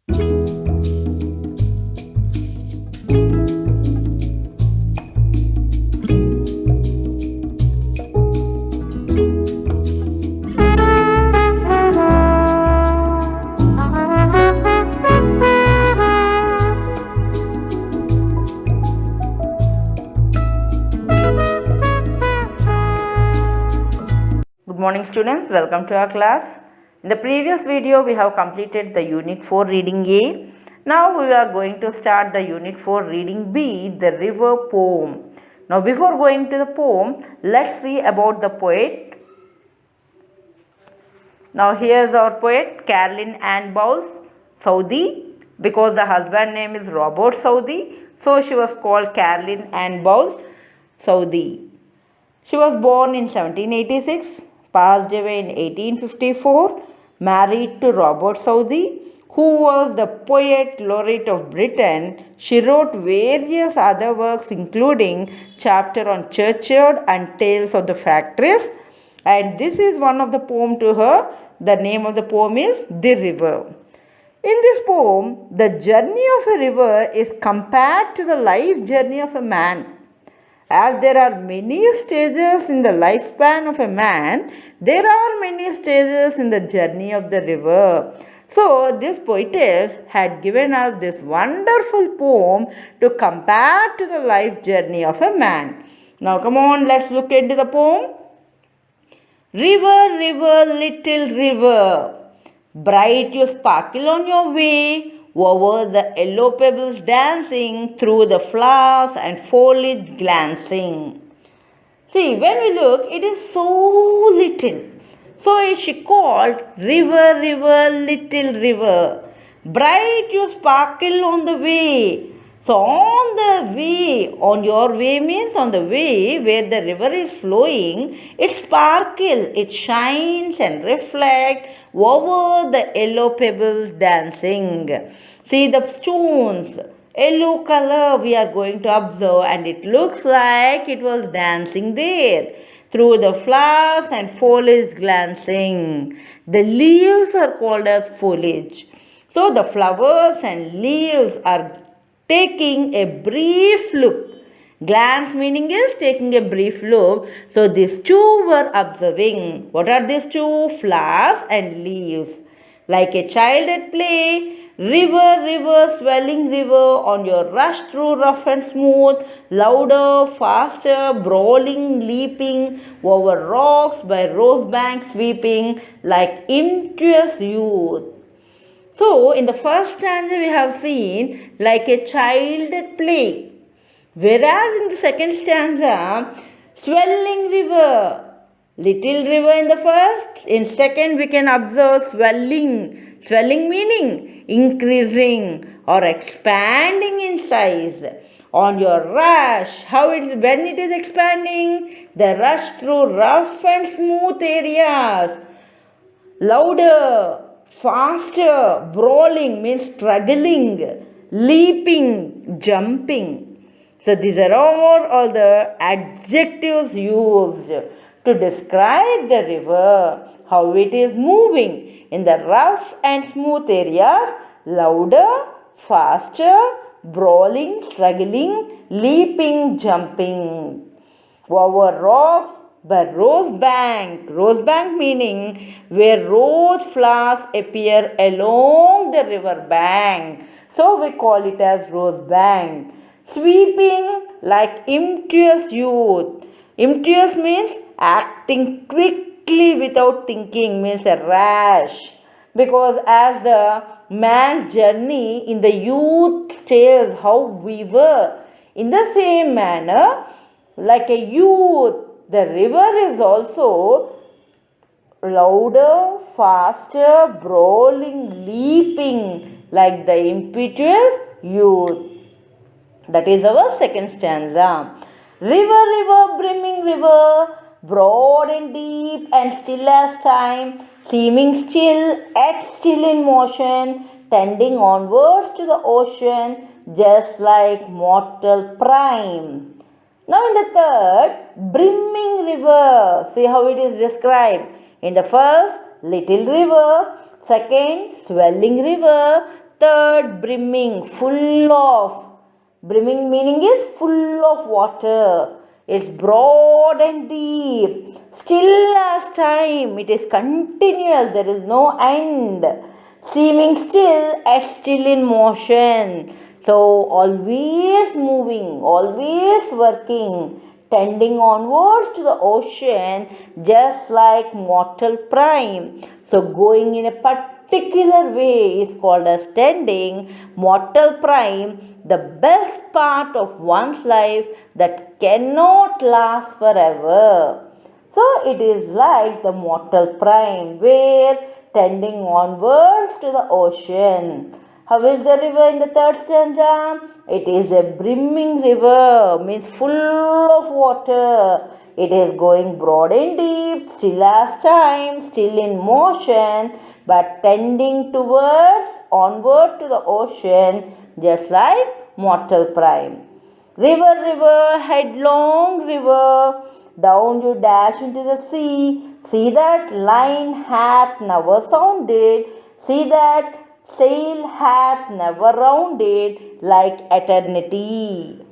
Good morning students, welcome to our class. In the previous video we have completed the unit 4 reading A. Now we are going to start the unit 4 reading B, the river poem. Now before going to the poem, let's see about the poet. Now here's our poet, Caroline Ann Bowles Southey, because the husband name is Robert Southey, so she was called Caroline Ann Bowles Southey. She was born in 1786, passed away in 1854, married to Robert Southey, who was the poet laureate of Britain. She wrote various other works including chapter on churchyard and tales of the factories. And this is one of the poem to her. The name of the poem is The River. In this poem, the journey of a river is compared to the life journey of a man. As there are many stages in the lifespan of a man, there are many stages in the journey of the river. So, this poetess had given us this wonderful poem to compare to the life journey of a man. Now, come on, let's look into the poem. River, river, little river, bright you sparkle on your way, over the yellow pebbles dancing, through the flowers and foliage glancing. See, when we look, it is so little. So is she called river, river, little river. Bright you sparkle on the way. So on the way, on your way means on the way where the river is flowing, it sparkles, it shines and reflects over the yellow pebbles dancing. See the stones, yellow color we are going to observe, and it looks like it was dancing there. Through the flowers and foliage glancing. The leaves are called as foliage. So the flowers and leaves are taking a brief look. Glance meaning is taking a brief look. So these two were observing. What are these two? Flowers and leaves. Like a child at play. River, river, swelling river, on your rush through rough and smooth, louder, faster, brawling, leaping, over rocks by rose banks sweeping, like impetuous youth. So, in the first stanza we have seen like a child at play. Whereas in the second stanza, swelling river, little river in the first. In second we can observe swelling. Swelling meaning increasing or expanding in size. On your rush, when it is expanding? The rush through rough and smooth areas. Louder, faster, brawling means struggling, leaping, jumping. So these are all the adjectives used to describe the river, how it is moving in the rough and smooth areas, louder, faster, brawling, struggling, leaping, jumping. Over rocks by rose bank meaning where rose flowers appear along the river bank. So we call it as rose bank. Sweeping like impetuous youth. Impetuous means acting quickly without thinking, means a rash. Because as the man's journey in the youth stage, how we were, in the same manner, like a youth, the river is also louder, faster, brawling, leaping, like the impetuous youth. That is our second stanza. River, river, brimming river, broad and deep and still as time, seeming still yet still in motion, tending onwards to the ocean, just like mortal prime. Now in the third, brimming river. See how it is described. In the first, little river. Second, swelling river. Third, brimming, full of. Brimming meaning is full of water. It's broad and deep. Still as time. It is continuous. There is no end. Seeming still and still in motion. So always moving, always working, tending onwards to the ocean, just like mortal prime. So going in a particular way is called as tending. Mortal prime, the best part of one's life that cannot last forever. So it is like the mortal prime where tending onwards to the ocean. How is the river in the third stanza? It is a brimming river, means full of water. It is going broad and deep, still as time, still in motion, but tending towards, onward to the ocean, just like mortal prime. River, river, headlong river, down you dash into the sea. See that line hath never sounded. See that sail hath never rounded like eternity.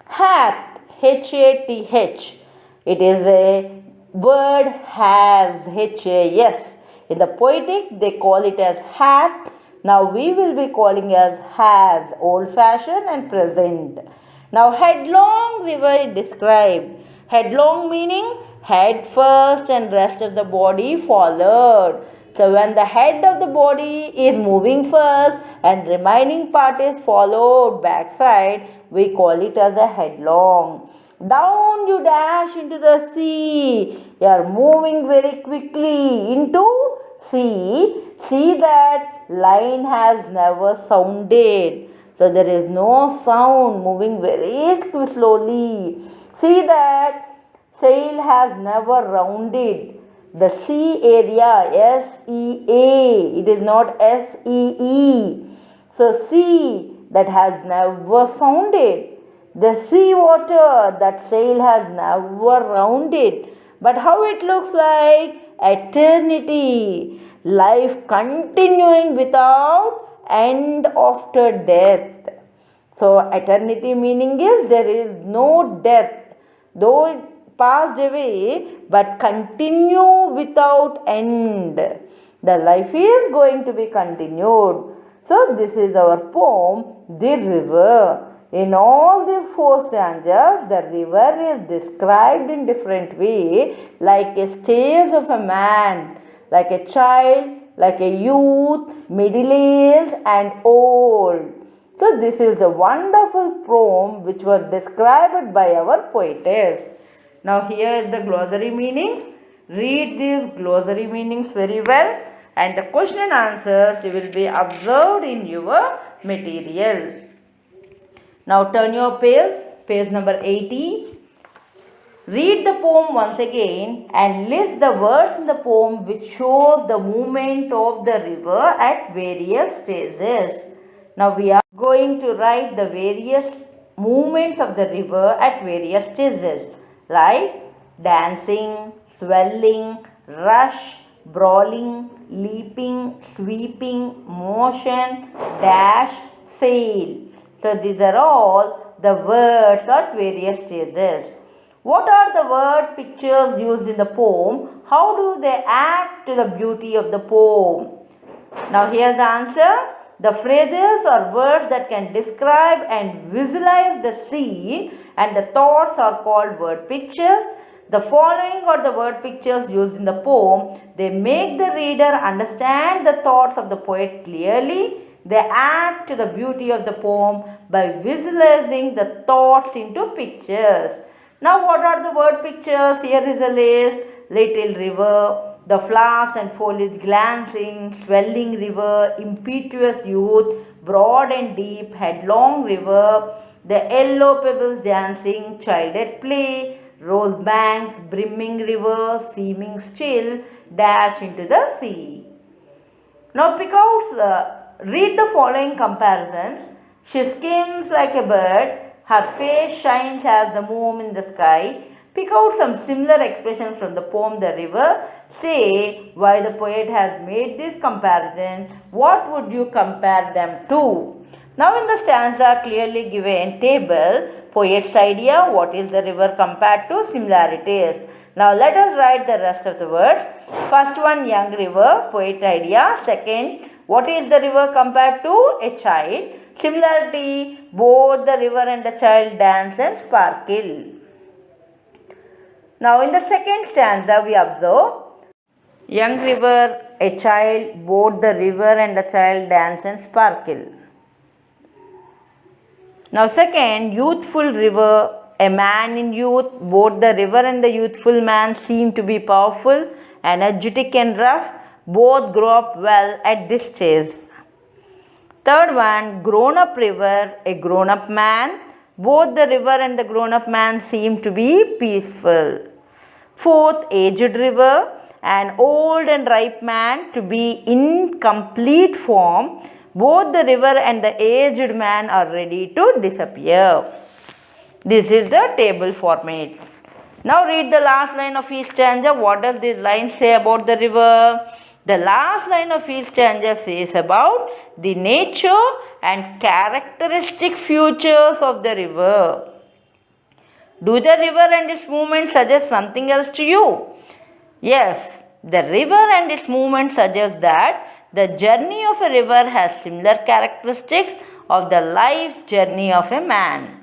Hath, H-A-T-H. It is a word has, H-A-S. In the poetic, they call it as hath. Now we will be calling as has, old fashioned and present. Now headlong river is described. Headlong meaning head first and rest of the body followed. So when the head of the body is moving first and remaining part is followed backside, we call it as a headlong. Down you dash into the sea. You are moving very quickly into sea. See that line has never sounded. So there is no sound, moving very slowly. See that sail has never rounded. The sea area, S-E-A, it is not S-E-E. So sea that has never sounded. The sea water, that sail has never rounded. But how it looks like? Eternity. Life continuing without end after death. So eternity meaning is there is no death. Though it passed away, but continue without end. The life is going to be continued. So this is our poem, The River. In all these four stanzas, the river is described in different way, like a stage of a man, like a child, like a youth, middle-aged and old. So this is a wonderful poem which was described by our poetess. Now here is the glossary meanings. Read these glossary meanings very well, and the question and answers will be observed in your material. Now turn your page number 80. Read the poem once again and list the words in the poem which shows the movement of the river at various stages. Now we are going to write the various movements of the river at various stages, like dancing, swelling, rush, brawling, leaping, sweeping, motion, dash, sail. So these are all the words at various stages. What are the word pictures used in the poem? How do they add to the beauty of the poem? Now here's the answer. The phrases or words that can describe and visualize the scene and the thoughts are called word pictures. The following are the word pictures used in the poem. They make the reader understand the thoughts of the poet clearly. They add to the beauty of the poem by visualizing the thoughts into pictures. Now what are the word pictures? Here is a list. Little river, the flowers and foliage glancing, swelling river, impetuous youth, broad and deep, headlong river, the yellow pebbles dancing, child at play, rose banks, brimming river, seeming still, dash into the sea. Now pick out, read the following comparisons. She skims like a bird. Her face shines as the moon in the sky. Pick out some similar expressions from the poem The River. Say why the poet has made this comparison. What would you compare them to? Now in the stanza clearly given table, poet's idea, what is the river compared to, similarities. Now let us write the rest of the words. First one, young river, poet idea. Second, what is the river compared to, a child. Similarity, both the river and the child dance and sparkle. Now in the second stanza we observe, young river, a child, both the river and the child dance and sparkle. Now second, youthful river, a man in youth, both the river and the youthful man seem to be powerful, energetic and rough, both grow up well at this stage. Third one, grown up river, a grown up man, both the river and the grown up man seem to be peaceful. Fourth, aged river, an old and ripe man to be in complete form, both the river and the aged man are ready to disappear. This is the table format. Now read the last line of each stanza. What does this line say about the river? The last line of each stanza says about the nature and characteristic features of the river. Do the river and its movement suggest something else to you? Yes, the river and its movement suggest that the journey of a river has similar characteristics of the life journey of a man.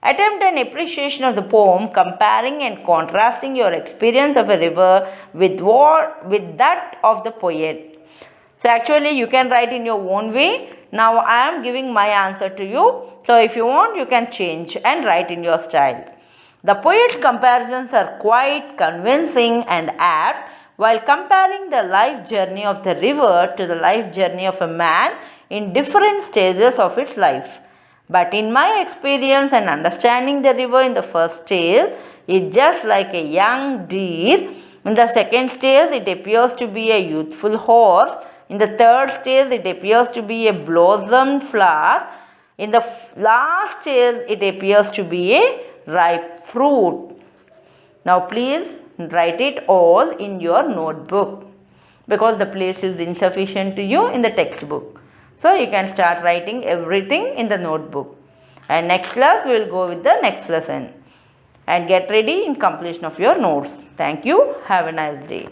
Attempt an appreciation of the poem, comparing and contrasting your experience of a river with that of the poet. So actually you can write in your own way. Now I am giving my answer to you. So if you want, you can change and write in your style. The poet's comparisons are quite convincing and apt while comparing the life journey of the river to the life journey of a man in different stages of its life. But in my experience and understanding the river in the first stage is just like a young deer. In the second stage, it appears to be a youthful horse. In the third stage, it appears to be a blossomed flower. In the last stage, it appears to be a ripe fruit. Now please write it all in your notebook because the place is insufficient to you in the textbook. So you can start writing everything in the notebook. And next class we will go with the next lesson. And get ready in completion of your notes. Thank you. Have a nice day.